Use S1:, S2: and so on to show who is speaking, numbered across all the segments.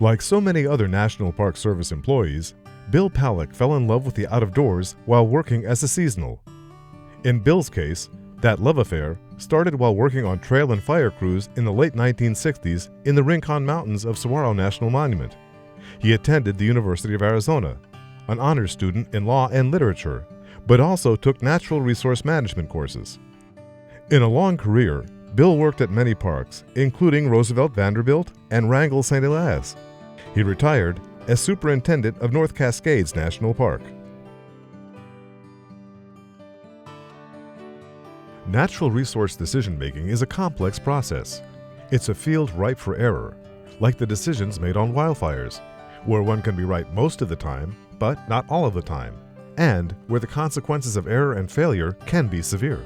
S1: Like so many other National Park Service employees, Bill Palleck fell in love with the out-of-doors while working as a seasonal. In Bill's case, that love affair started while working on trail and fire crews in the late 1960s in the Rincon Mountains of Saguaro National Monument. He attended the University of Arizona, an honors student in law and literature, but also took natural resource management courses. In a long career, Bill worked at many parks, including Roosevelt Vanderbilt and Wrangell St. Elias. He retired as Superintendent of North Cascades National Park. Natural resource decision-making is a complex process. It's a field ripe for error, like the decisions made on wildfires, where one can be right most of the time, but not all of the time, and where the consequences of error and failure can be severe.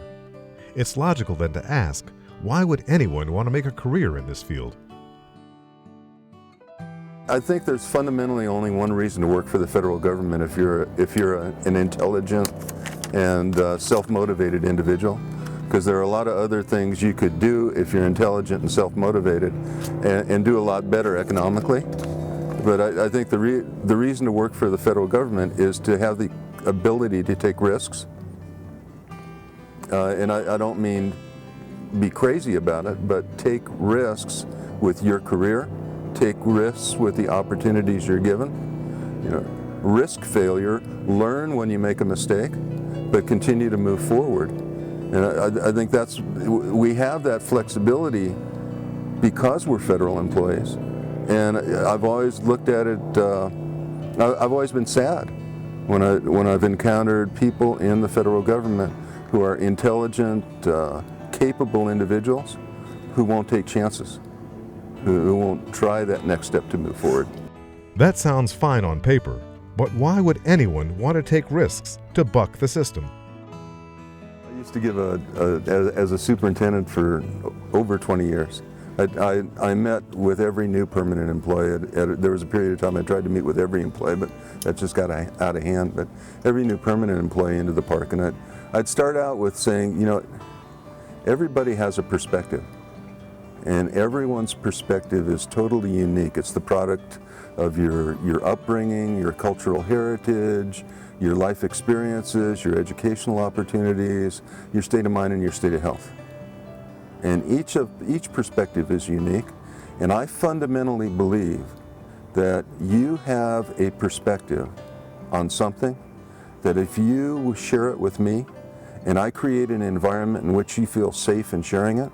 S1: It's logical then to ask, why would anyone want to make a career in this field?
S2: I think there's fundamentally only one reason to work for the federal government if you're an intelligent and self-motivated individual, because there are a lot of other things you could do if you're intelligent and self-motivated and do a lot better economically. But I think the reason to work for the federal government is to have the ability to take risks. And I don't mean be crazy about it, but take risks with your career, take risks with the opportunities you're given. You know, risk failure, learn when you make a mistake, but continue to move forward. And I think we have that flexibility because we're federal employees. And I've always looked at it, I've always been sad when I've encountered people in the federal government who are intelligent, capable individuals who won't take chances, who won't try that next step to move forward.
S1: That sounds fine on paper, but why would anyone want to take risks to buck the system?
S2: I used to give as a superintendent for over 20 years. I met with every new permanent employee. There was a period of time I tried to meet with every employee, but that just got out of hand. But every new permanent employee into the park, and I'd start out with saying, you know, everybody has a perspective, and everyone's perspective is totally unique. It's the product of your upbringing, your cultural heritage, your life experiences, your educational opportunities, your state of mind, and your state of health. And each perspective is unique, and I fundamentally believe that you have a perspective on something that if you share it with me, and I create an environment in which you feel safe in sharing it,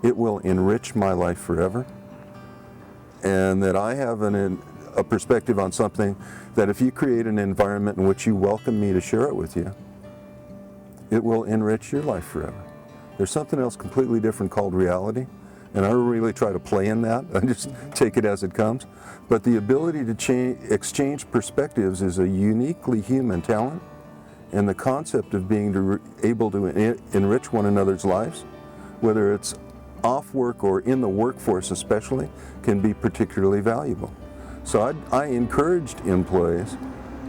S2: it will enrich my life forever. And that I have a perspective on something that if you create an environment in which you welcome me to share it with you, it will enrich your life forever. There's something else completely different called reality, and I don't really try to play in that. I just take it as it comes. But the ability to exchange perspectives is a uniquely human talent, and the concept of being able to enrich one another's lives, whether it's off work or in the workforce especially, can be particularly valuable. So I encouraged employees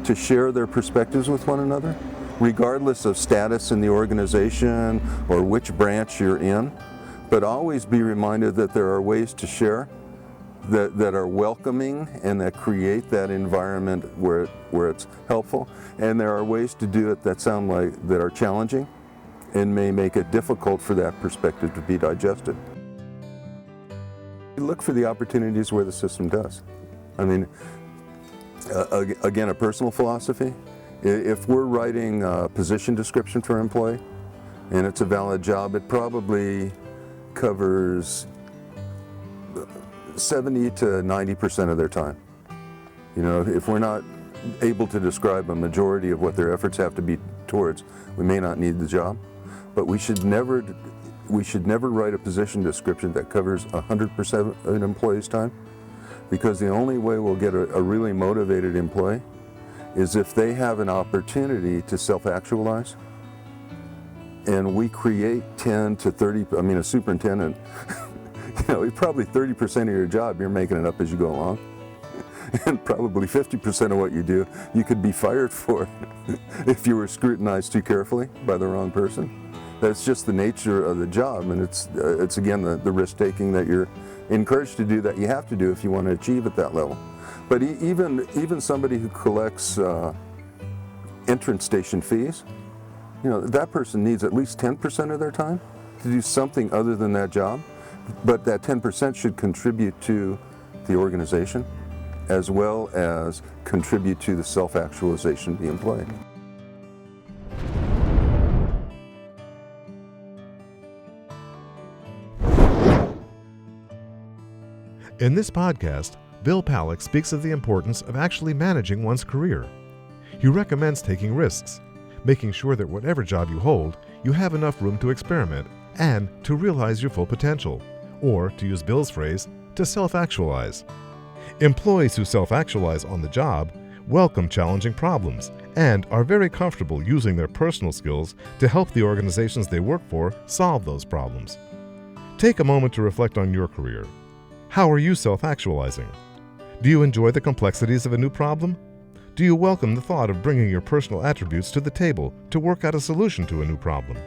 S2: to share their perspectives with one another, regardless of status in the organization or which branch you're in, but always be reminded that there are ways to share that are welcoming and that create that environment where it's helpful, and there are ways to do it that are challenging and may make it difficult for that perspective to be digested. Look for the opportunities where the system does. I mean, again, a personal philosophy. If we're writing a position description for an employee and it's a valid job, it probably covers 70 to 90% of their time. You know, if we're not able to describe a majority of what their efforts have to be towards, we may not need the job. But we should never write a position description that covers 100% of an employee's time, because the only way we'll get a really motivated employee is if they have an opportunity to self-actualize, and we create 10 to 30, I mean, a superintendent, you know, probably 30% of your job, you're making it up as you go along. And probably 50% of what you do, you could be fired for if you were scrutinized too carefully by the wrong person. That's just the nature of the job, and it's again the risk-taking that you're encouraged to do, that you have to do if you want to achieve at that level. But even somebody who collects entrance station fees, that person needs at least 10% of their time to do something other than that job. But that 10% should contribute to the organization as well as contribute to the self-actualization of the employee.
S1: In this podcast, Bill Palleck speaks of the importance of actually managing one's career. He recommends taking risks, making sure that whatever job you hold, you have enough room to experiment and to realize your full potential, or, to use Bill's phrase, to self-actualize. Employees who self-actualize on the job welcome challenging problems and are very comfortable using their personal skills to help the organizations they work for solve those problems. Take a moment to reflect on your career. How are you self-actualizing? Do you enjoy the complexities of a new problem? Do you welcome the thought of bringing your personal attributes to the table to work out a solution to a new problem?